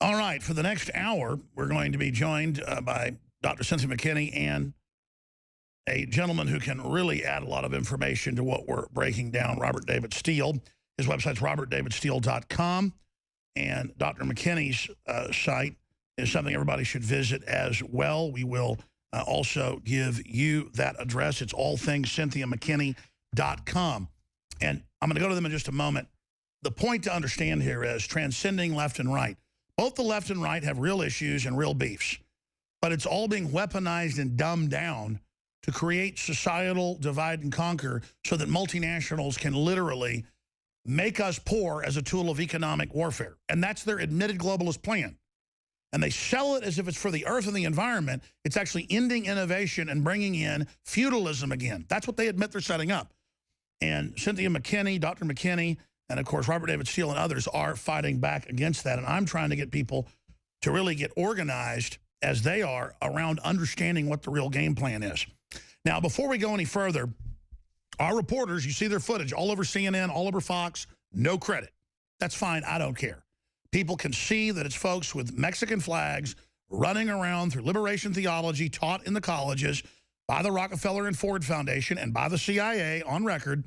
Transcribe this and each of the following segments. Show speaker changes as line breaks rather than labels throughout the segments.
All right, for the next hour, we're going to be joined by Dr. Cynthia McKinney and a gentleman who can really add a lot of information to what we're breaking down, Robert David Steele. His website's robertdavidsteele.com, and Dr. McKinney's site is something everybody should visit as well. We will also give you that address. It's allthingscynthiamckinney.com. And I'm going to go to them in just a moment. The point to understand here is transcending left and right. Both the left and right have real issues and real beefs, but it's all being weaponized and dumbed down to create societal divide and conquer so that multinationals can literally make us poor as a tool of economic warfare. And that's their admitted globalist plan. And they sell it as if it's for the earth and the environment. It's actually ending innovation and bringing in feudalism again. That's what they admit they're setting up. And Cynthia McKinney, Dr. McKinney, and of course Robert David Steele and others are fighting back against that. And I'm trying to get people to really get organized as they are around understanding what the real game plan is. Now, before we go any further, our reporters, you see their footage all over CNN, all over Fox, no credit. That's fine, I don't care. People can see that it's folks with Mexican flags running around through liberation theology taught in the colleges by the Rockefeller and Ford Foundation and by the CIA on record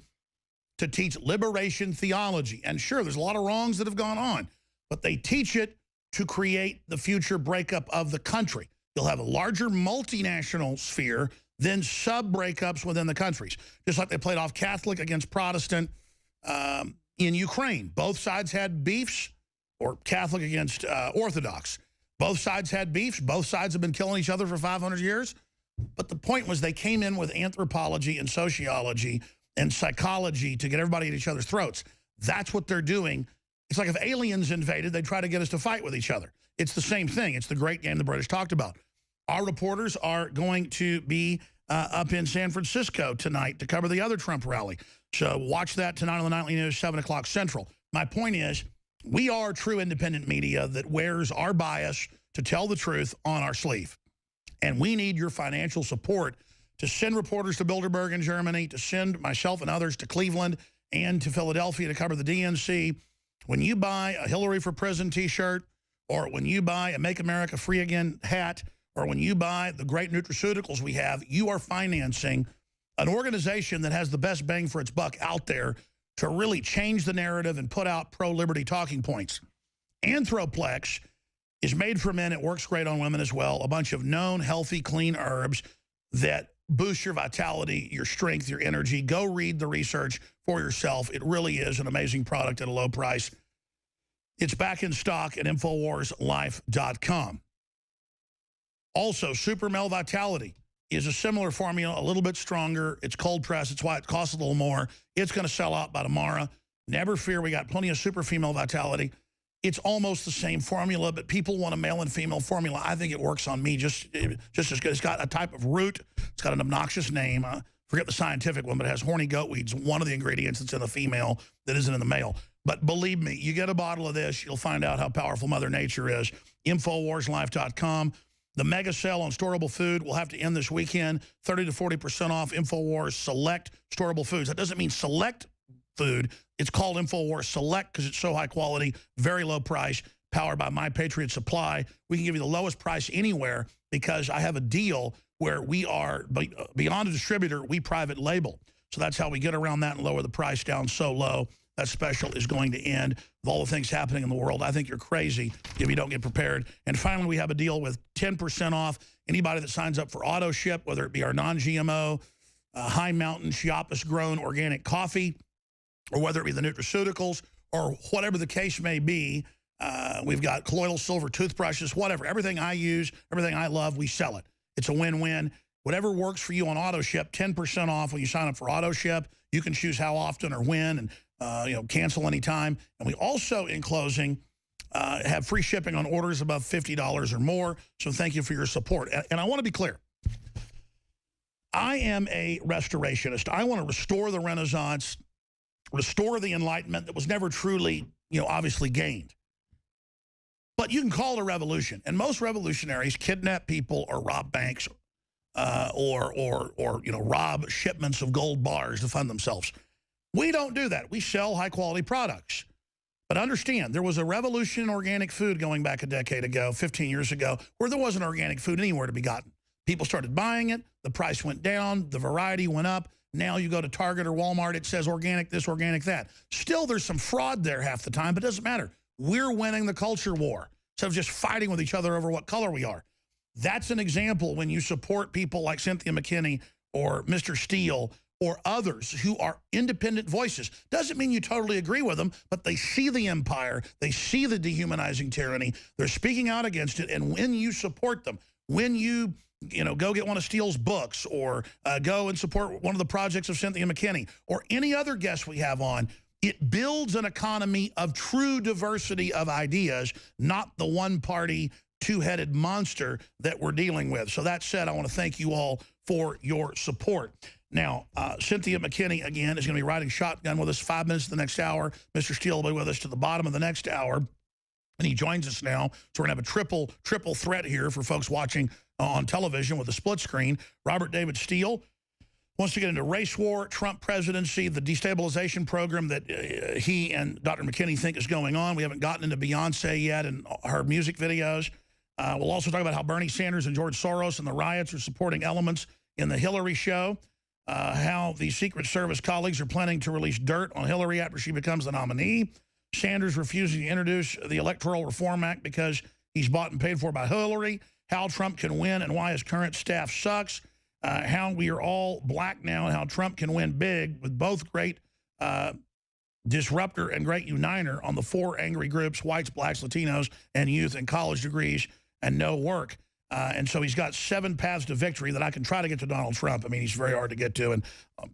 to teach liberation theology. And sure, there's a lot of wrongs that have gone on, but they teach it to create the future breakup of the country. You'll have a larger multinational sphere than sub-breakups within the countries. Just like they played off Catholic against Protestant in Ukraine. Both sides had beefs, or Catholic against Orthodox. Both sides had beefs. Both sides have been killing each other for 500 years. But the point was they came in with anthropology and sociology and psychology to get everybody at each other's throats. That's what they're doing. It's like if aliens invaded, they'd try to get us to fight with each other. It's the same thing. It's the great game the British talked about. Our reporters are going to be up in San Francisco tonight to cover the other Trump rally. So watch that tonight on the Nightly News, 7 o'clock Central. My point is, we are true independent media that wears our bias to tell the truth on our sleeve. And we need your financial support to send reporters to Bilderberg in Germany, to send myself and others to Cleveland and to Philadelphia to cover the DNC. When you buy a Hillary for Prison t-shirt, or when you buy a Make America Free Again hat, or when you buy the great nutraceuticals we have, you are financing an organization that has the best bang for its buck out there to really change the narrative and put out pro-liberty talking points. Anthroplex is made for men. It works great on women as well. A bunch of known, healthy, clean herbs that boost your vitality, your strength, your energy. Go read the research for yourself. It really is an amazing product at a low price. It's back in stock at InfoWarsLife.com. Also, Super Male Vitality is a similar formula, a little bit stronger. It's cold pressed. It's why it costs a little more. It's going to sell out by tomorrow. Never fear. We got plenty of Super Female Vitality. It's almost the same formula, but people want a male and female formula. I think it works on me just as good. It's got a type of root. It's got an obnoxious name. Forget the scientific one, but it has horny goat weeds, one of the ingredients that's in the female that isn't in the male. But believe me, you get a bottle of this, you'll find out how powerful Mother Nature is. InfoWarsLife.com. The mega sale on storable food will have to end this weekend. 30 to 40% off InfoWars Select storable foods. That doesn't mean select food. It's called InfoWars Select because it's so high quality, very low price, powered by My Patriot Supply. We can give you the lowest price anywhere because I have a deal where we are, beyond a distributor, we private label. So that's how we get around that and lower the price down so low. That special is going to end with all the things happening in the world. I think you're crazy if you don't get prepared. And finally, we have a deal with 10% off anybody that signs up for auto ship, whether it be our non-GMO, high mountain Chiapas grown organic coffee, or whether it be the nutraceuticals, or whatever the case may be. We've got colloidal silver toothbrushes, whatever. Everything I use, everything I love, we sell it. It's a win-win. Whatever works for you on auto ship, 10% off when you sign up for auto ship. You can choose how often or when, and cancel anytime. And we also, in closing, have free shipping on orders above $50 or more. So thank you for your support. And I want to be clear. I am a restorationist. I want to restore the Renaissance, restore the Enlightenment that was never truly, obviously gained. But you can call it a revolution. And most revolutionaries kidnap people or rob banks or rob shipments of gold bars to fund themselves. We don't do that. We sell high-quality products. But understand, there was a revolution in organic food going back a decade ago, 15 years ago, where there wasn't organic food anywhere to be gotten. People started buying it. The price went down. The variety went up. Now you go to Target or Walmart, it says organic this, organic that. Still, there's some fraud there half the time, but it doesn't matter. We're winning the culture war instead of just fighting with each other over what color we are. That's an example when you support people like Cynthia McKinney or Mr. Steele or others who are independent voices. Doesn't mean you totally agree with them, but they see the empire, they see the dehumanizing tyranny, they're speaking out against it, and when you support them, when you go get one of Steele's books or go and support one of the projects of Cynthia McKinney or any other guest we have on, it builds an economy of true diversity of ideas, not the one-party, two-headed monster that we're dealing with. So that said, I want to thank you all for your support. Now, Cynthia McKinney, again, is going to be riding shotgun with us 5 minutes of the next hour. Mr. Steele will be with us to the bottom of the next hour. And he joins us now. So we're going to have a triple threat here for folks watching on television with a split screen. Robert David Steele wants to get into race war, Trump presidency, the destabilization program that he and Dr. McKinney think is going on. We haven't gotten into Beyonce yet and her music videos. We'll also talk about how Bernie Sanders and George Soros and the riots are supporting elements in the Hillary show. How the Secret Service colleagues are planning to release dirt on Hillary after she becomes the nominee. Sanders refusing to introduce the Electoral Reform Act because he's bought and paid for by Hillary. How Trump can win and why his current staff sucks. How we are all black now and how Trump can win big with both great disruptor and great uniter on the 4 angry groups, whites, blacks, Latinos, and youth and college degrees and no work. And so he's got 7 paths to victory that I can try to get to Donald Trump. I mean, he's very hard to get to and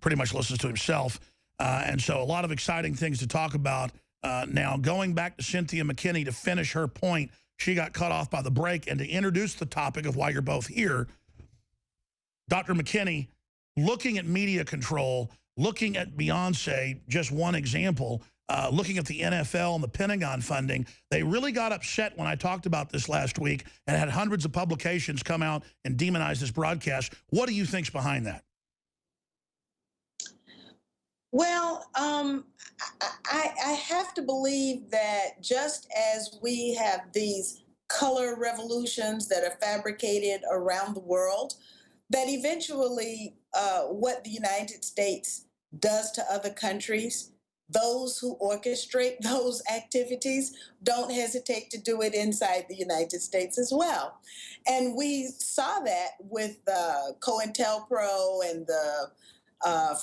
pretty much listens to himself. And so a lot of exciting things to talk about. Now, going back to Cynthia McKinney to finish her point, she got cut off by the break, and to introduce the topic of why you're both here, Dr. McKinney, looking at media control, looking at Beyonce, just one example, looking at the NFL and the Pentagon funding, they really got upset when I talked about this last week and had hundreds of publications come out and demonize this broadcast. What do you think's behind that?
Well, I have to believe that just as we have these color revolutions that are fabricated around the world, that eventually what the United States does to other countries, those who orchestrate those activities don't hesitate to do it inside the United States as well. And we saw that with COINTELPRO and the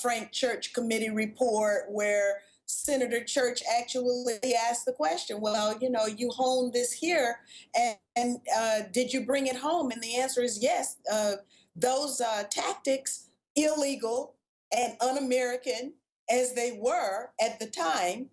Frank Church Committee report, where Senator Church actually asked the question, well, you honed this here, and did you bring it home? And the answer is yes. Those tactics, illegal and un-American as they were at the time,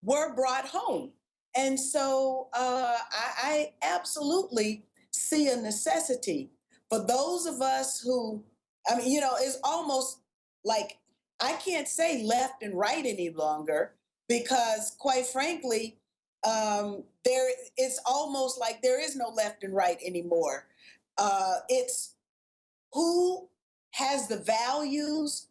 were brought home. And so I absolutely see a necessity for those of us who, it's almost like I can't say left and right any longer, because quite frankly, it's almost like there is no left and right anymore. It's who has the values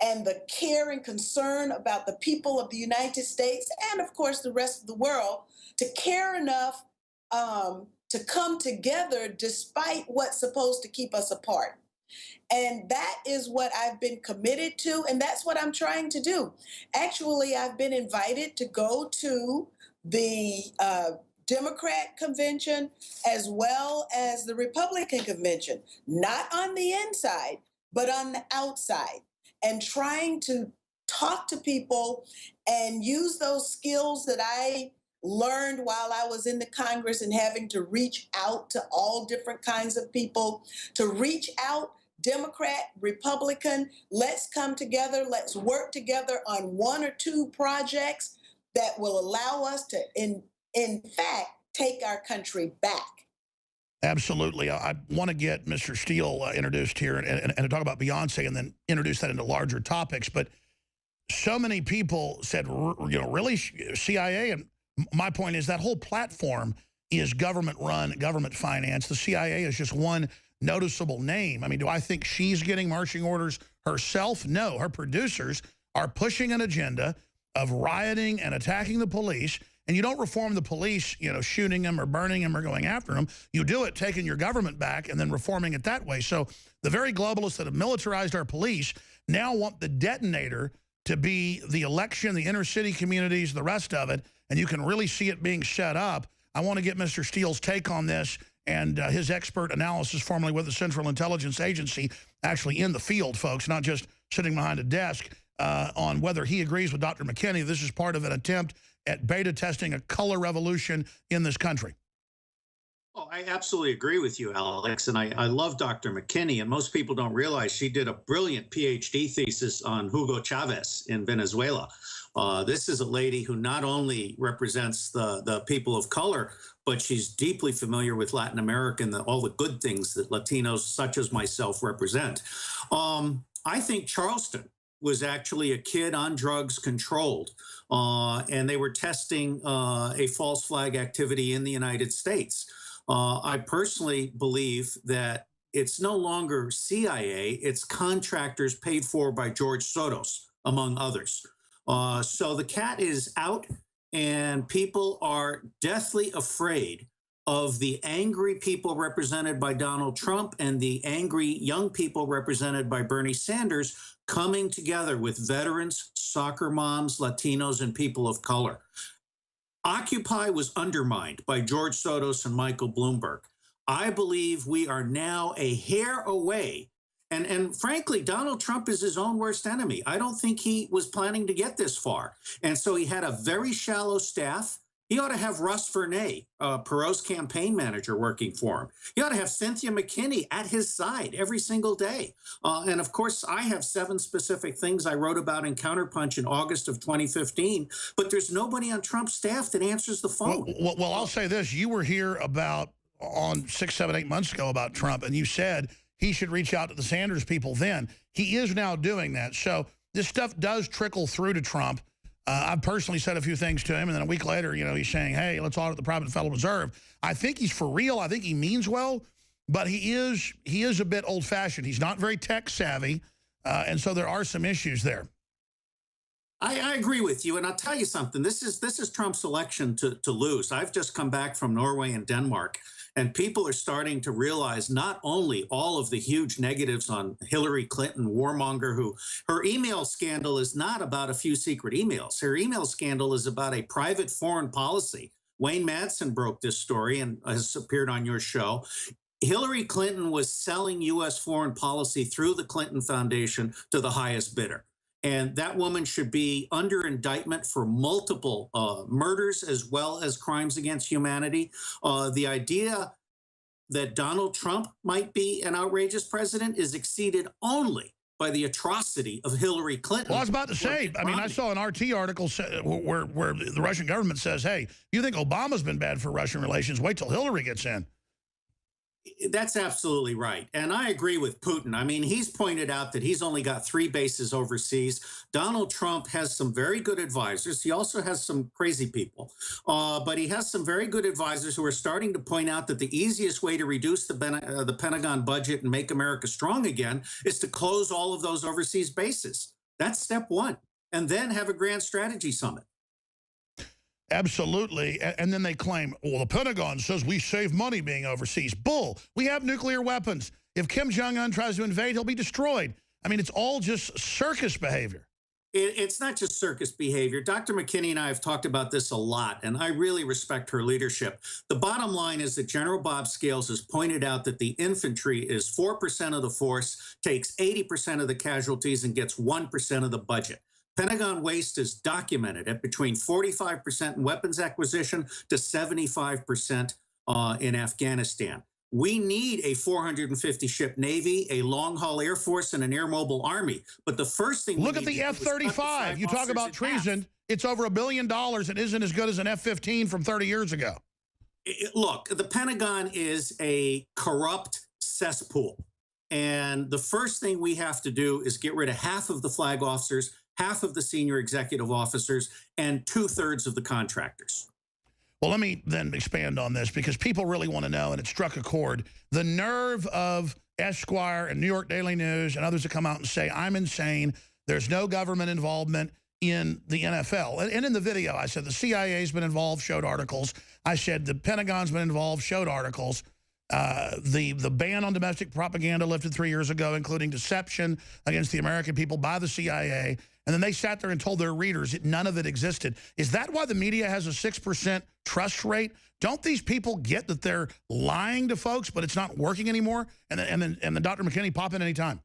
and the care and concern about the people of the United States and, of course, the rest of the world to care enough to come together despite what's supposed to keep us apart. And that is what I've been committed to, and that's what I'm trying to do. Actually, I've been invited to go to the Democrat convention as well as the Republican convention, not on the inside, but on the outside, and trying to talk to people and use those skills that I learned while I was in the Congress and having to reach out to all different kinds of people, to reach out, Democrat, Republican, let's come together, let's work together on 1 or 2 projects that will allow us to, in fact, take our country back.
Absolutely. I want to get Mr. Steele introduced here and to talk about Beyonce and then introduce that into larger topics. But so many people said, really, CIA? And my point is that whole platform is government run, government financed. The CIA is just one noticeable name. I mean, do I think she's getting marching orders herself? No, her producers are pushing an agenda of rioting and attacking the police And you don't reform the police, you know, shooting them or burning them or going after them. You do it taking your government back and then reforming it that way. So the very globalists that have militarized our police now want the detonator to be the election, the inner city communities, the rest of it, and you can really see it being set up. I want to get Mr. Steele's take on this and his expert analysis formerly with the Central Intelligence Agency, actually in the field, folks, not just sitting behind a desk, on whether he agrees with Dr. McKinney. This is part of an attempt at beta testing a color revolution in this country.
Oh, I absolutely agree with you, Alex. And I love Dr. McKinney. And most people don't realize she did a brilliant PhD thesis on Hugo Chavez in Venezuela. This is a lady who not only represents the people of color, but she's deeply familiar with Latin America and all the good things that Latinos such as myself represent. I think Charleston was actually a kid on drugs controlled, and they were testing a false flag activity in the United States. I personally believe that it's no longer CIA, it's contractors paid for by George Soros, among others. So the cat is out, and people are deathly afraid of the angry people represented by Donald Trump and the angry young people represented by Bernie Sanders coming together with veterans, soccer moms, Latinos, and people of color. Occupy was undermined by George Soros and Michael Bloomberg. I believe we are now a hair away. And frankly, Donald Trump is his own worst enemy. I don't think he was planning to get this far. And so he had a very shallow staff. He ought to have Russ Vernay, Perot's campaign manager, working for him. He ought to have Cynthia McKinney at his side every single day. And of course, I have 7 specific things I wrote about in Counterpunch in August of 2015, but there's nobody on Trump's staff that answers the phone.
Well, I'll say this. You were here on 6, 7, 8 months ago about Trump, and you said he should reach out to the Sanders people then. He is now doing that. So this stuff does trickle through to Trump. I've personally said a few things to him, and then a week later, you know, he's saying, hey, let's audit the private Federal Reserve. I think he's for real. I think he means well, but he is a bit old-fashioned. He's not very tech-savvy, and so there are some issues there.
I agree with you, and I'll tell you something. This is Trump's election to lose. I've just come back from Norway and Denmark, and people are starting to realize not only all of the huge negatives on Hillary Clinton, warmonger, who her email scandal is not about a few secret emails. Her email scandal is about a private foreign policy. Wayne Madsen broke this story and has appeared on your show. Hillary Clinton was selling U.S. foreign policy through the Clinton Foundation to the highest bidder. And that woman should be under indictment for multiple murders as well as crimes against humanity. The idea that Donald Trump might be an outrageous president is exceeded only by the atrocity of Hillary Clinton.
Well, I was about to say, I mean, I saw an RT article where the Russian government says, hey, you think Obama's been bad for Russian relations, wait till Hillary gets in.
That's absolutely right. And I agree with Putin. I mean, he's pointed out that he's only got 3 bases overseas. Donald Trump has some very good advisors. He also has some crazy people. But he has some very good advisors who are starting to point out that the easiest way to reduce the Pentagon budget and make America strong again is to close all of those overseas bases. That's step 1. And then have a grand strategy summit.
Absolutely. And then they claim, well, the Pentagon says we save money being overseas. Bull. We have nuclear weapons. If Kim Jong-un tries to invade, he'll be destroyed. I mean, it's all just circus behavior.
It's not just circus behavior. Dr. McKinney and I have talked about this a lot, and I really respect her leadership. The bottom line is that General Bob Scales has pointed out that the infantry is 4% of the force, takes 80% of the casualties, and gets 1% of the budget. Pentagon waste is documented at between 45% in weapons acquisition to 75% in Afghanistan. We need a 450-ship Navy, a long-haul Air Force, and an air mobile Army. But the first thing
look at the F-35. You talk about treason. It's over $1 billion. It isn't as good as an F-15 from 30 years ago.
Look, the Pentagon is a corrupt cesspool. And the first thing we have to do is get rid of half of the flag officers, half of the senior executive officers, and 2/3 of the contractors.
Well, let me then expand on this because people really want to know, and it struck a chord. The nerve of Esquire and New York Daily News and others to come out and say, I'm insane. There's no government involvement in the NFL. And in the video, I said the CIA's been involved, showed articles. I said the Pentagon's been involved, showed articles. The ban on domestic propaganda lifted 3 years ago, including deception against the American people by the CIA. And then they sat there and told their readers that none of it existed. Is that why the media has a 6% trust rate? Don't these people get that they're lying to folks, but it's not working anymore? And then Dr. McKinney pop in anytime.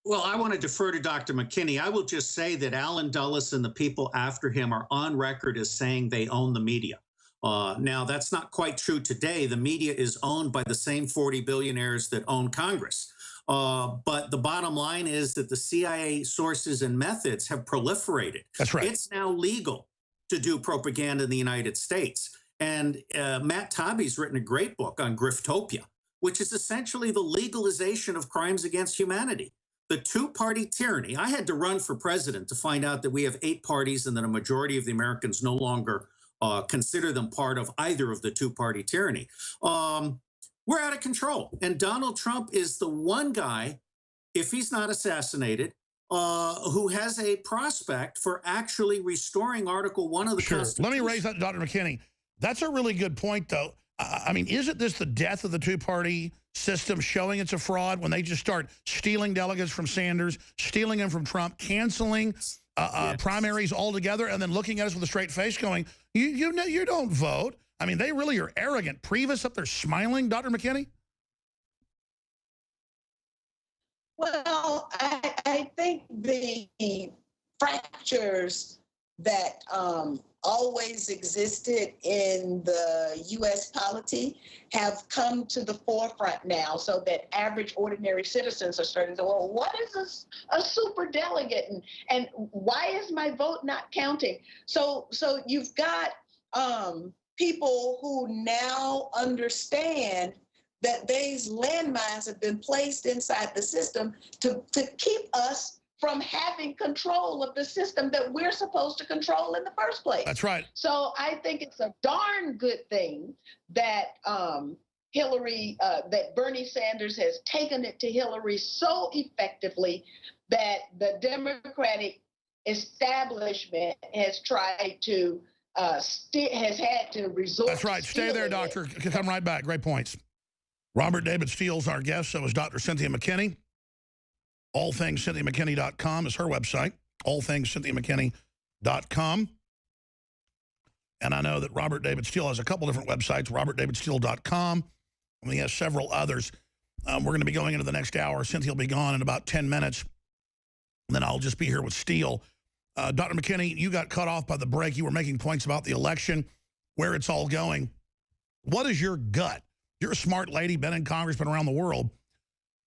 Well, I want to defer to Dr. McKinney. I will just say that Alan Dulles and the people after him are on record as saying they own the media. Now, that's not quite true today. The media is owned by the same 40 billionaires that own Congress. But the bottom line is that the CIA sources and methods have proliferated.
That's right.
It's now legal to do propaganda in the United States. And Matt Taibbi's written a great book on Griftopia, which is essentially the legalization of crimes against humanity. The two-party tyranny. I had to run for president to find out that we have 8 parties and that a majority of the Americans no longer consider them part of either of the two-party tyranny. We're out of control. And Donald Trump is the one guy, if he's not assassinated, who has a prospect for actually restoring Article 1 of the Constitution.
Let me raise that to Dr. McKinney. That's a really good point, though. I mean, isn't this the death of the two-party system showing it's a fraud when they just start stealing delegates from Sanders, stealing them from Trump, canceling primaries altogether, and then looking at us with a straight face going, you don't vote. I mean, they really are arrogant. Priebus up there smiling, Dr. McKinney?
Well, I think the fractures that always existed in the U.S. polity have come to the forefront now, so that average ordinary citizens are starting to say, well, what is a super delegate, and why is my vote not counting? So you've got people who now understand that these landmines have been placed inside the system to keep us from having control of the system that we're supposed to control in the first place.
That's right.
So I think it's a darn good thing that that Bernie Sanders has taken it to Hillary so effectively that the Democratic establishment has tried to has had to resort.
That's right. Stay there, doctor. Come right back. Great points. Robert David Steele's our guest. So is Dr. Cynthia McKinney. AllThingsCynthiaMcKinney.com is her website. AllThingsCynthiaMcKinney.com. And I know that Robert David Steele has a couple different websites, RobertDavidSteele.com. And he has several others. We're going to be going into the next hour. Cynthia will be gone in about 10 minutes. And then I'll just be here with Steele. Dr. McKinney, you got cut off by the break. You were making points about the election, where it's all going. What is your gut? You're a smart lady, been in Congress, been around the world.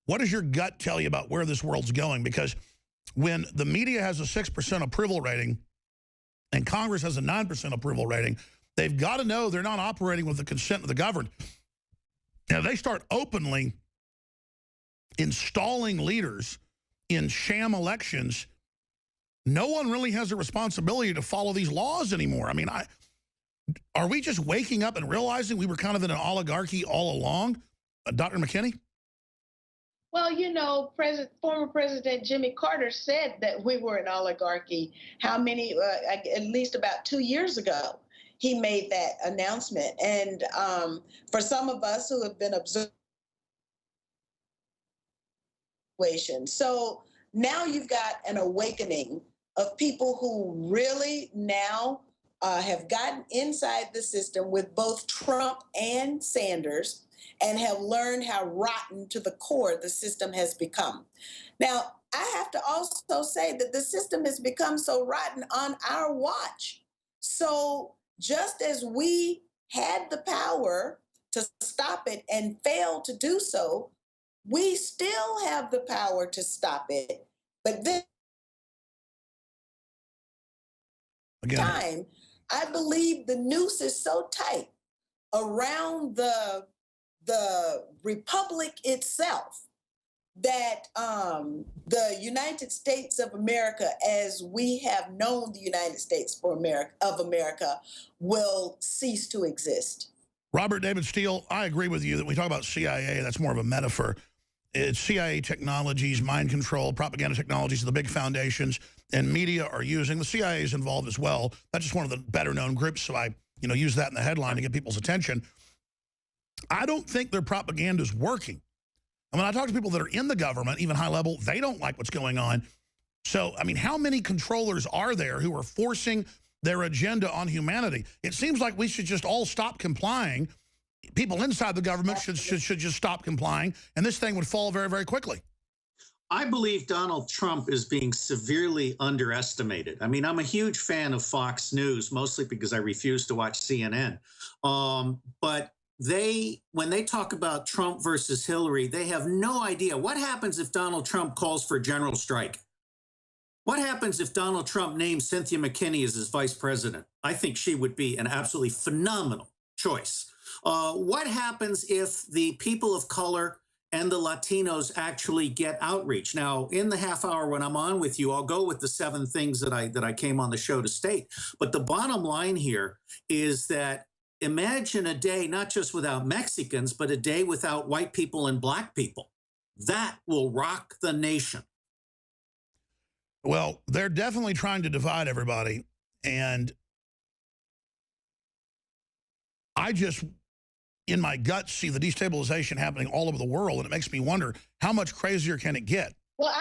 What does your gut tell you about where this world's going? Because when the media has a 6% approval rating and Congress has a 9% approval rating, they've got to know they're not operating with the consent of the governed. Now, they start openly installing leaders in sham elections. No one really has a responsibility to follow these laws anymore. I mean, are we just waking up and realizing we were kind of in an oligarchy all along? Dr. McKinney?
Well, you know, former President Jimmy Carter said that we were an oligarchy. How many, at least about 2 years ago, he made that announcement. And for some of us who have been observing, so now you've got an awakening of people who really now have gotten inside the system with both Trump and Sanders and have learned how rotten to the core the system has become. Now, I have to also say that the system has become so rotten on our watch. So just as we had the power to stop it and failed to do so, we still have the power to stop it. But this time, I believe the noose is so tight around the republic itself that the United States of America, as we have known the United States of America, will cease to exist.
Robert David Steele, I agree with you that we talk about CIA, that's more of a metaphor. It's CIA technologies, mind control, propaganda technologies, the big foundations and media are using. The CIA is involved as well. That's just one of the better known groups, so I use that in the headline to get people's attention. I don't think their propaganda is working. And when I talk to people that are in the government, even high level, they don't like what's going on. So, I mean, how many controllers are there who are forcing their agenda on humanity? It seems like we should just all stop complying. People inside the government should just stop complying, and this thing would fall very, very quickly.
I believe Donald Trump is being severely underestimated. I mean, I'm a huge fan of Fox News, mostly because I refuse to watch CNN. But when they talk about Trump versus Hillary, they have no idea what happens if Donald Trump calls for a general strike. What happens if Donald Trump names Cynthia McKinney as his vice president? I think she would be an absolutely phenomenal choice. What happens if the people of color and the Latinos actually get outreach? Now, in the half hour when I'm on with you, I'll go with the 7 things that I came on the show to state. But the bottom line here is that imagine a day not just without Mexicans, but a day without white people and black people. That will rock the nation.
Well, they're definitely trying to divide everybody. And I just, in my guts, see the destabilization happening all over the world. And it makes me wonder, how much crazier can it get?
Well,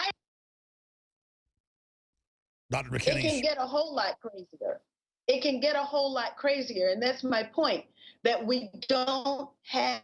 Dr. McKinney.
It can get a whole lot crazier. It can get a whole lot crazier. And that's my point, that we don't have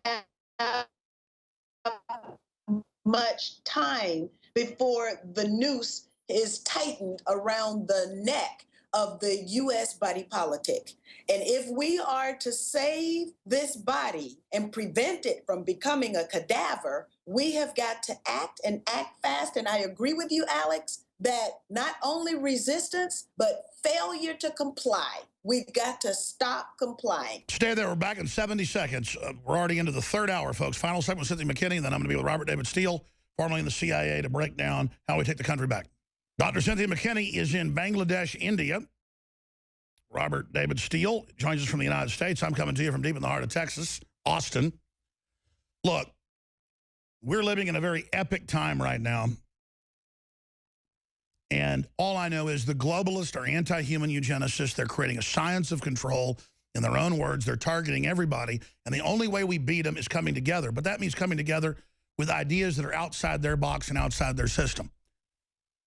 much time before the noose is tightened around the neck of the U.S. body politic. And if we are to save this body and prevent it from becoming a cadaver, we have got to act and act fast. And I agree with you, Alex, that not only resistance, but failure to comply. We've got to stop complying.
Stay there. We're back in 70 seconds. We're already into the 3rd hour, folks. Final segment with Cynthia McKinney, and then I'm going to be with Robert David Steele, formerly in the CIA, to break down how we take the country back. Dr. Cynthia McKinney is in Bangladesh, India. Robert David Steele joins us from the United States. I'm coming to you from deep in the heart of Texas, Austin. Look, we're living in a very epic time right now. And all I know is the globalists are anti-human eugenicists. They're creating a science of control. In their own words, they're targeting everybody. And the only way we beat them is coming together. But that means coming together with ideas that are outside their box and outside their system.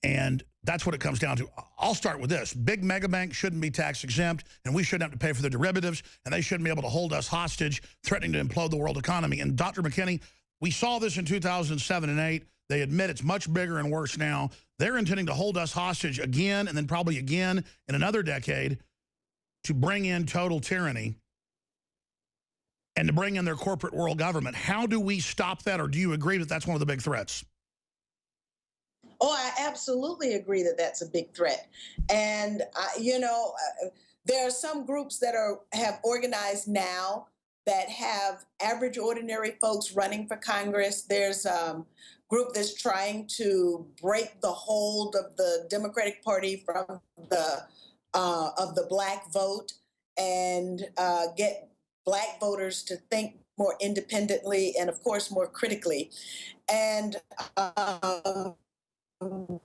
And that's what it comes down to. I'll start with this. Big mega banks shouldn't be tax exempt, and we shouldn't have to pay for their derivatives, and they shouldn't be able to hold us hostage, threatening to implode the world economy. And Dr. McKinney, we saw this in 2007 and 8. They admit it's much bigger and worse now. They're intending to hold us hostage again, and then probably again in another decade, to bring in total tyranny and to bring in their corporate world government. How do we stop that, or do you agree that that's one of the big threats?
Oh, I absolutely agree that that's a big threat. And, there are some groups that have organized now that have average, ordinary folks running for Congress. There's a group that's trying to break the hold of the Democratic Party from the black vote and get black voters to think more independently and, of course, more critically. And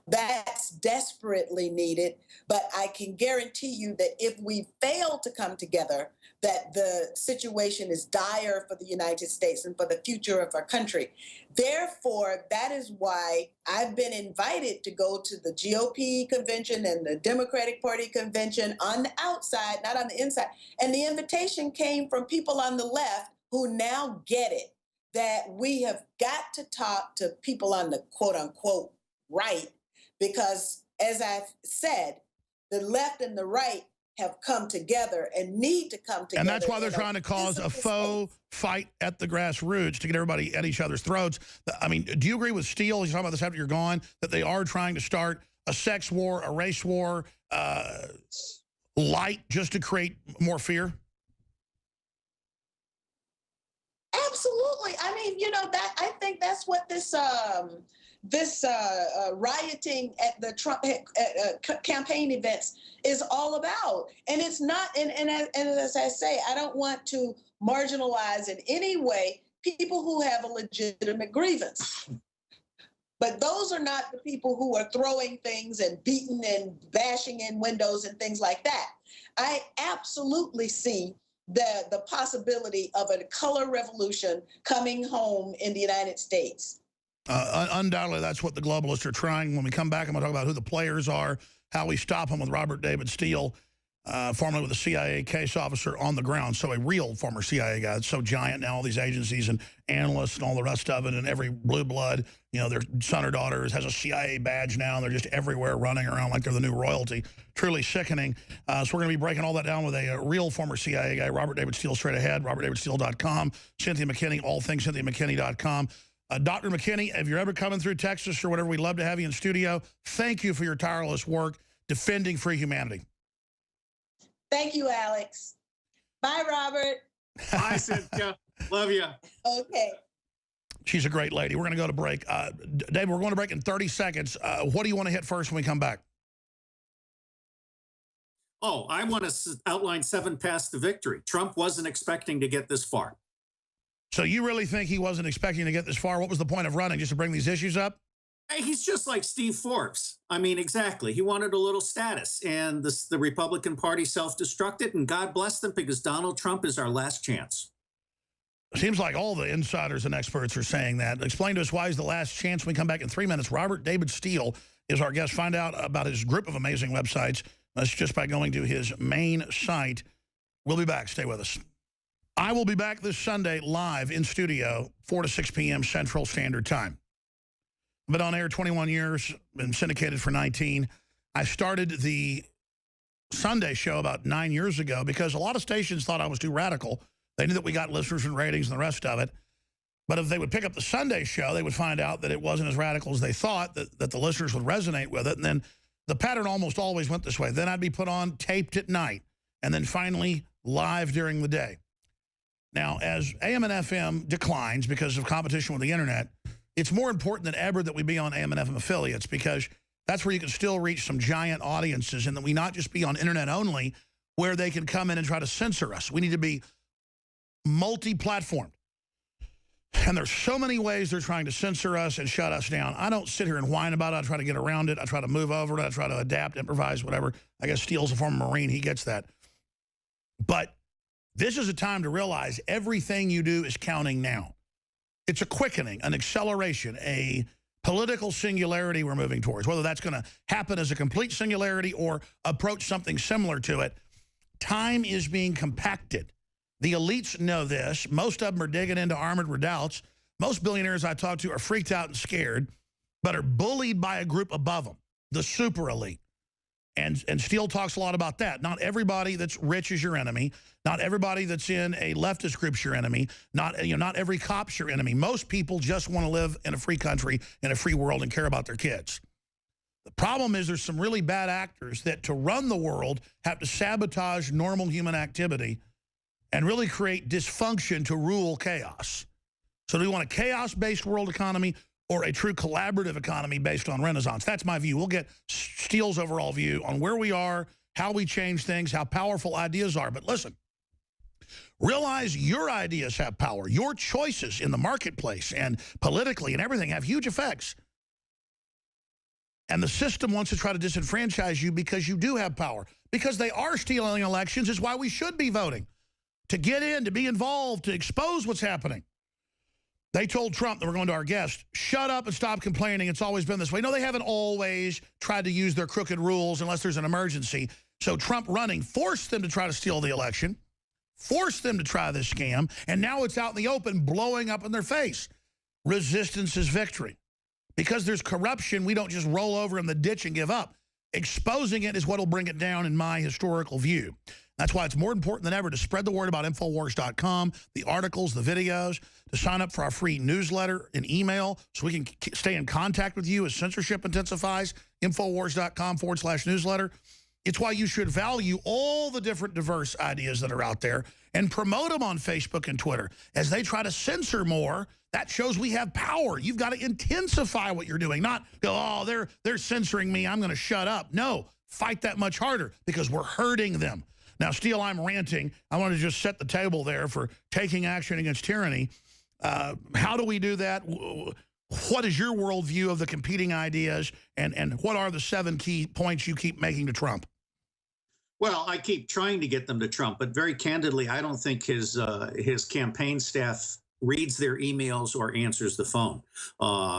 that's desperately needed, but I can guarantee you that if we fail to come together, that the situation is dire for the United States and for the future of our country. Therefore, that is why I've been invited to go to the GOP convention and the Democratic Party convention on the outside, not on the inside. And the invitation came from people on the left who now get it, that we have got to talk to people on the quote unquote right, because as I've said, the left and the right have come together and need to come together.
And that's why they're trying to cause a faux fight at the grassroots to get everybody at each other's throats. I mean, do you agree with Steele, he's talking about this after you're gone, that they are trying to start a sex war, a race war, light, just to create more fear?
Absolutely. I mean, that I think that's what this rioting at the Trump campaign events is all about. And it's not, and as I say, I don't want to marginalize in any way people who have a legitimate grievance.
But those are not the people who are throwing things and beating and bashing in windows and things like that. I absolutely see the possibility of a color revolution coming home in the United States.
Undoubtedly, that's what the globalists are trying. When we come back, I'm going to talk about who the players are, how we stop them with Robert David Steele, formerly with the CIA case officer on the ground. So a real former CIA guy. It's so giant now, all these agencies and analysts and all the rest of it, and every blue blood, you know, their son or daughter has a CIA badge now, and they're just everywhere running around like they're the new royalty. Truly sickening. So we're going to be breaking all that down with a real former CIA guy, Robert David Steele, straight ahead, robertdavidsteele.com, Cynthia McKinney, all things CynthiaMcKinney.com. Dr. McKinney, if you're ever coming through Texas or whatever, we'd love to have you in studio. Thank you for your tireless work defending free humanity.
Thank you, Alex. Bye, Robert.
Bye, Cynthia. Love you.
Okay.
She's a great lady. We're going to go to break. David, we're going to break in 30 seconds. What do you want to hit first when we come back?
Oh, I want to outline 7 paths to victory. Trump wasn't expecting to get this far.
So you really think he wasn't expecting to get this far? What was the point of running, just to bring these issues up?
He's just like Steve Forbes. I mean, exactly. He wanted a little status, and the Republican Party self-destructed, and God bless them, because Donald Trump is our last chance.
Seems like all the insiders and experts are saying that. Explain to us why he's the last chance when we come back in 3 minutes. Robert David Steele is our guest. Find out about his group of amazing websites. That's just by going to his main site. We'll be back. Stay with us. I will be back this Sunday live in studio, 4 to 6 p.m. Central Standard Time. I've been on air 21 years, been syndicated for 19. I started the Sunday show about 9 years ago because a lot of stations thought I was too radical. They knew that we got listeners and ratings and the rest of it. But if they would pick up the Sunday show, they would find out that it wasn't as radical as they thought, that the listeners would resonate with it. And then the pattern almost always went this way. Then I'd be put on taped at night, and then finally live during the day. Now, as AM and FM declines because of competition with the internet, it's more important than ever that we be on AM and FM affiliates, because that's where you can still reach some giant audiences, and that we not just be on internet only where they can come in and try to censor us. We need to be multi-platformed. And there's so many ways they're trying to censor us and shut us down. I don't sit here and whine about it. I try to get around it. I try to move over it. I try to adapt, improvise, whatever. I guess Steele's a former Marine. He gets that. But this is a time to realize everything you do is counting now. It's a quickening, an acceleration, a political singularity we're moving towards. Whether that's going to happen as a complete singularity or approach something similar to it, time is being compacted. The elites know this. Most of them are digging into armored redoubts. Most billionaires I talk to are freaked out and scared, but are bullied by a group above them, the super elite. And Steele talks a lot about that. Not everybody that's rich is your enemy. Not everybody that's in a leftist group's your enemy. Not every cop's your enemy. Most people just want to live in a free country, in a free world, and care about their kids. The problem is there's some really bad actors that, to run the world, have to sabotage normal human activity and really create dysfunction to rule chaos. So do we want a chaos-based world economy or a true collaborative economy based on Renaissance? That's my view. We'll get Steele's overall view on where we are, how we change things, how powerful ideas are. But listen, realize your ideas have power. Your choices in the marketplace and politically and everything have huge effects. And the system wants to try to disenfranchise you because you do have power. Because they are stealing elections is why we should be voting. To get in, to be involved, to expose what's happening. They told Trump, that we're going to our guest, shut up and stop complaining. It's always been this way. No, they haven't always tried to use their crooked rules unless there's an emergency. So Trump running forced them to try to steal the election, forced them to try this scam, and now it's out in the open blowing up in their face. Resistance is victory. Because there's corruption, we don't just roll over in the ditch and give up. Exposing it is what will bring it down in my historical view. That's why it's more important than ever to spread the word about Infowars.com, the articles, the videos, to sign up for our free newsletter and email so we can stay in contact with you as censorship intensifies, Infowars.com/newsletter. It's why you should value all the different diverse ideas that are out there and promote them on Facebook and Twitter. As they try to censor more, that shows we have power. You've got to intensify what you're doing, not go, oh, they're censoring me, I'm going to shut up. No, fight that much harder because we're hurting them. Now, Steele, I'm ranting. I want to just set the table there for taking action against tyranny. How do we do that? what is your worldview of the competing ideas, and what are the 7 key points you keep making to Trump?
Well, I keep trying to get them to Trump, but very candidly, I don't think his campaign staff reads their emails or answers the phone.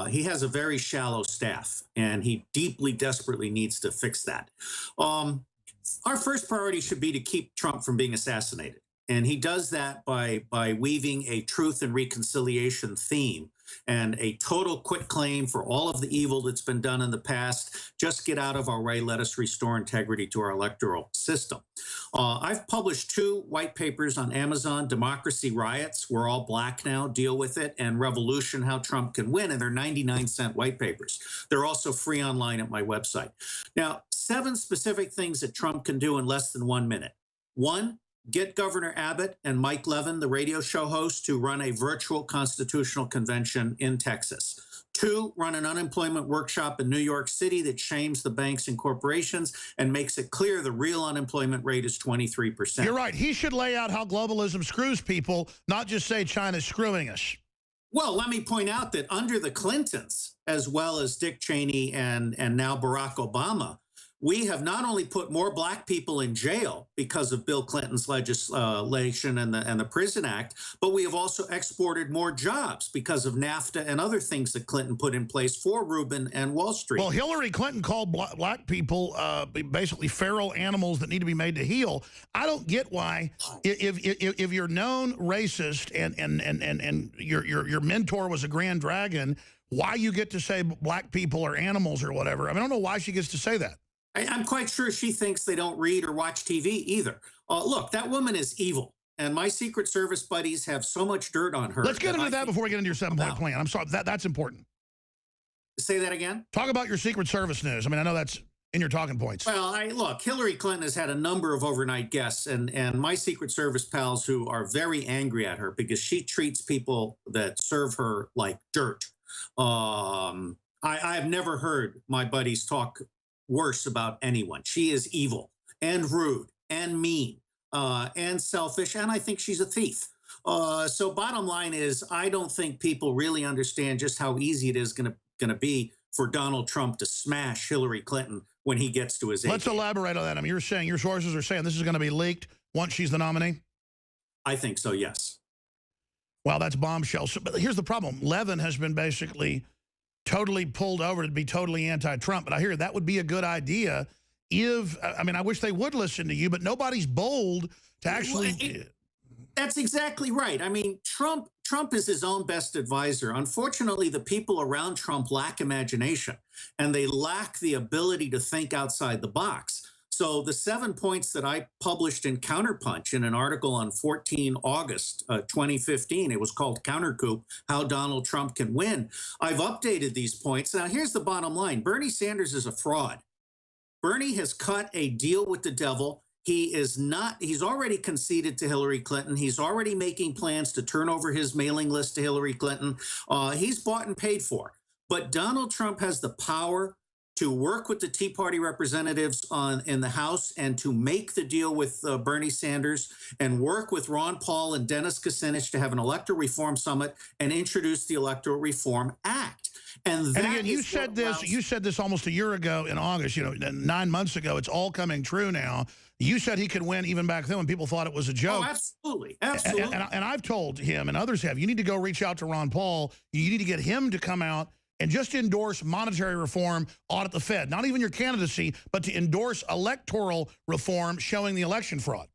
He has a very shallow staff, and he deeply, desperately needs to fix that. Our first priority should be to keep Trump from being assassinated. And he does that by weaving a truth and reconciliation theme and a total quitclaim for all of the evil that's been done in the past. Just get out of our way. Let us restore integrity to our electoral system. I've published 2 white papers on Amazon: Democracy Riots, We're All Black Now, Deal with It, and Revolution, How Trump Can Win. And they're 99-cent white papers. They're also free online at my website. Now, 7 specific things that Trump can do in less than 1 minute. 1, get Governor Abbott and Mike Levin, the radio show host, to run a virtual constitutional convention in Texas. 2, run an unemployment workshop in New York City that shames the banks and corporations and makes it clear the real unemployment rate is 23%.
You're right. He should lay out how globalism screws people, not just say China's screwing us.
Well, let me point out that under the Clintons, as well as Dick Cheney and now Barack Obama, we have not only put more black people in jail because of Bill Clinton's legislation and the Prison Act, but we have also exported more jobs because of NAFTA and other things that Clinton put in place for Rubin and Wall Street.
Well, Hillary Clinton called black people basically feral animals that need to be made to heal. I don't get why, if you're known racist and your mentor was a grand dragon, why you get to say black people are animals or whatever. I mean, I don't know why she gets to say that.
I'm quite sure she thinks they don't read or watch TV either. Look, that woman is evil. And my Secret Service buddies have so much dirt on her.
Let's get into that before we get into your 7-point plan. I'm sorry, that's important.
Say that again?
Talk about your Secret Service news. I mean, I know that's in your talking points.
Well, look, Hillary Clinton has had a number of overnight guests, and my Secret Service pals who are very angry at her because she treats people that serve her like dirt. I've never heard my buddies talk worse about anyone. She is evil and rude and mean and selfish, and I think she's a thief. So bottom line is, I don't think people really understand just how easy it is going to be for Donald Trump to smash Hillary Clinton when he gets to his age.
Let's elaborate on that. I mean, you're saying, your sources are saying this is going to be leaked once she's the nominee?
I think so, yes.
Well, that's bombshell. So, but here's the problem. Levin has been basically totally pulled over to be totally anti-Trump. But I hear that would be a good idea if, I mean, I wish they would listen to you, but nobody's bold to actually...
That's exactly right. I mean, Trump is his own best advisor. Unfortunately, the people around Trump lack imagination, and they lack the ability to think outside the box. So the 7 points that I published in Counterpunch in an article on 14 August 2015, it was called Countercoup, How Donald Trump Can Win. I've updated these points. Now, here's the bottom line. Bernie Sanders is a fraud. Bernie has cut a deal with the devil. He's already conceded to Hillary Clinton. He's already making plans to turn over his mailing list to Hillary Clinton. He's bought and paid for. But Donald Trump has the power to work with the Tea Party representatives in the House and to make the deal with Bernie Sanders and work with Ron Paul and Dennis Kucinich to have an electoral reform summit and introduce the Electoral Reform Act. And
again, you said this almost a year ago in August, 9 months ago. It's all coming true now. You said he could win even back then when people thought it was a joke.
Oh, absolutely. Absolutely.
And I've told him, and others have, you need to go reach out to Ron Paul. You need to get him to come out and just endorse monetary reform, audit the Fed. Not even your candidacy, but to endorse electoral reform showing the election fraud.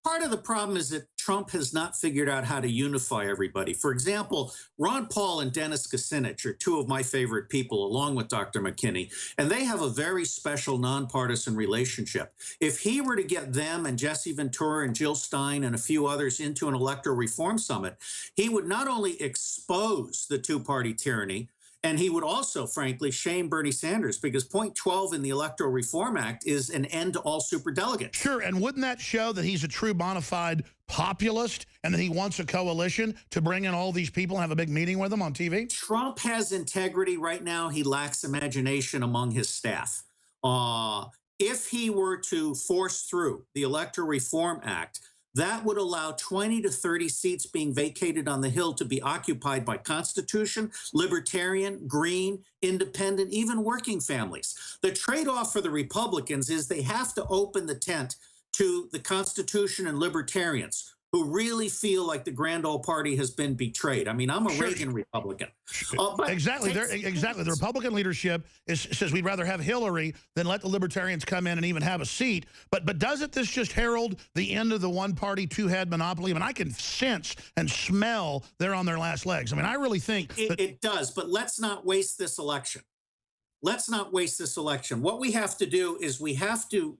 Part of the problem is that Trump has not figured out how to unify everybody. For example, Ron Paul and Dennis Kucinich are 2 of my favorite people, along with Dr. McKinney, and they have a very special nonpartisan relationship. If he were to get them and Jesse Ventura and Jill Stein and a few others into an electoral reform summit, he would not only expose the 2-party tyranny, and he would also, frankly, shame Bernie Sanders, because point 12 in the Electoral Reform Act is an end to all superdelegates.
Sure, and wouldn't that show that he's a true bona fide populist and that he wants a coalition to bring in all these people and have a big meeting with them on TV?
Trump has integrity right now. He lacks imagination among his staff. If he were to force through the Electoral Reform Act, that would allow 20 to 30 seats being vacated on the Hill to be occupied by Constitution, Libertarian, Green, Independent, even working families. The trade-off for the Republicans is they have to open the tent to the Constitution and Libertarians, who really feel like the grand old party has been betrayed. I mean, I'm a Reagan Republican.
Exactly. Exactly. The Republican leadership says we'd rather have Hillary than let the Libertarians come in and even have a seat. But doesn't this just herald the end of the one-party, two-head monopoly? I mean, I can sense and smell they're on their last legs. I mean, I really think
it does. But let's not waste this election. Let's not waste this election. What we have to do is we have to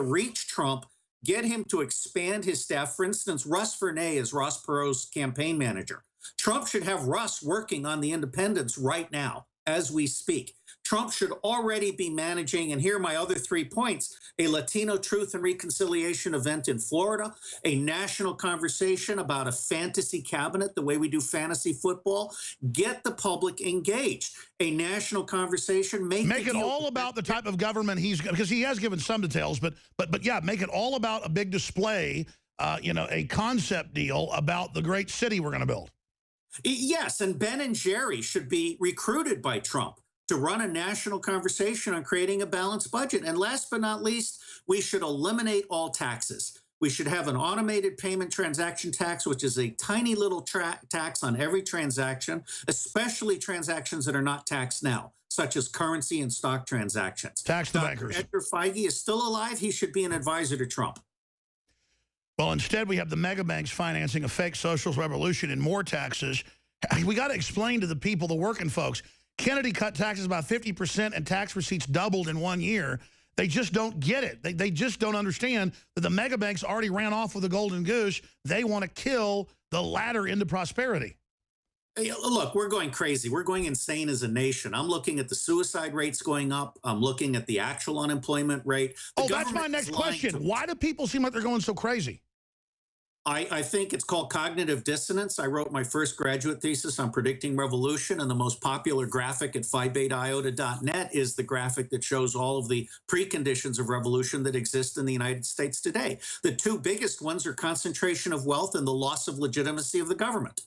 reach Trump, get him to expand his staff. For instance, Russ Vernay is Ross Perot's campaign manager. Trump should have Russ working on the independents right now as we speak. Trump should already be managing, and here are my other 3 points, a Latino Truth and Reconciliation event in Florida, a national conversation about a fantasy cabinet, the way we do fantasy football. Get the public engaged. A national conversation. Make
it all about the type of government he's, because he has given some details, but yeah, make it all about a big display, a concept deal about the great city we're going to build.
Yes, and Ben and Jerry should be recruited by Trump to run a national conversation on creating a balanced budget. And last but not least, we should eliminate all taxes. We should have an automated payment transaction tax, which is a tiny little tax on every transaction, especially transactions that are not taxed now, such as currency and stock transactions.
Tax the bankers.
Edgar Feige is still alive. He should be an advisor to Trump.
Well, instead, we have the mega banks financing a fake socialist revolution and more taxes. We got to explain to the people, the working folks, Kennedy cut taxes by 50% and tax receipts doubled in 1 year. They just don't get it. They just don't understand that the mega banks already ran off with the golden goose. They want to kill the ladder into prosperity.
Hey, look, we're going crazy. We're going insane as a nation. I'm looking at the suicide rates going up. I'm looking at the actual unemployment rate.
That's my next question. Why do people seem like they're going so crazy?
I think it's called cognitive dissonance. I wrote my first graduate thesis on predicting revolution, and the most popular graphic at phi-beta-iota.net is the graphic that shows all of the preconditions of revolution that exist in the United States today. The 2 biggest ones are concentration of wealth and the loss of legitimacy of the government.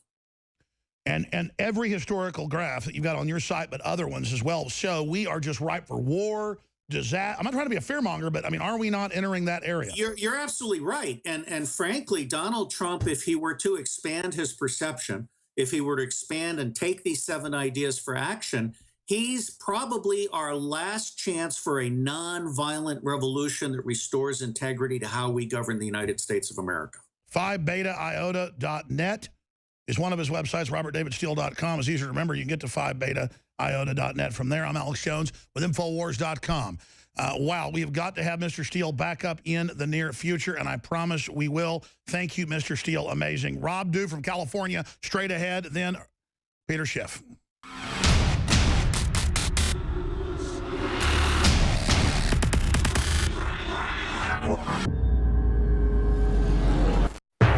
And every historical graph that you've got on your site, but other ones as well, show we are just ripe for war, disaster. I'm not trying to be a fearmonger, but I mean, are we not entering that area?
You're absolutely right. And frankly, Donald Trump, if he were to expand his perception, if he were to expand and take these 7 ideas for action, he's probably our last chance for a non-violent revolution that restores integrity to how we govern the United States of America.
phi-beta-iota.net is one of his websites. RobertDavidSteele.com is easier to remember. You can get to phi-beta-iota.net from there. I'm Alex Jones with Infowars.com. Wow, we have got to have Mr. Steele back up in the near future, and I promise we will. Thank you, Mr. Steele. Amazing. Rob Dew from California, straight ahead. Then Peter Schiff.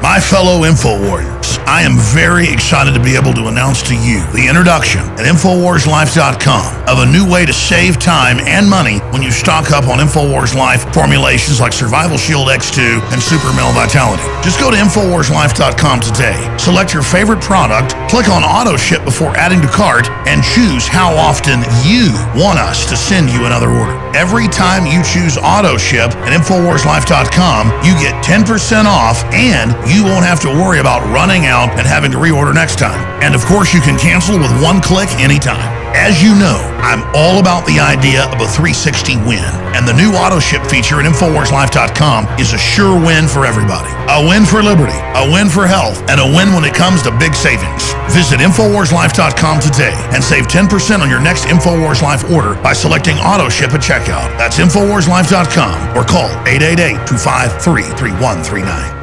My fellow InfoWarriors, I am very excited to be able to announce to you the introduction at InfoWarsLife.com of a new way to save time and money when you stock up on InfoWars Life formulations like Survival Shield X2 and Super Male Vitality. Just go to InfoWarsLife.com today, select your favorite product, click on Auto Ship before adding to cart, and choose how often you want us to send you another order. Every time you choose Auto Ship at InfoWarsLife.com, you get 10% off, and you won't have to worry about running out and having to reorder next time. And of course, you can cancel with one click anytime. As you know, I'm all about the idea of a 360 win, and the new auto ship feature at InfoWarsLife.com is a sure win for everybody. A win for liberty, a win for health, and a win when it comes to big savings. Visit InfoWarsLife.com today and save 10% on your next InfoWars Life order by selecting auto ship at checkout. That's InfoWarsLife.com or call 888-253-3139.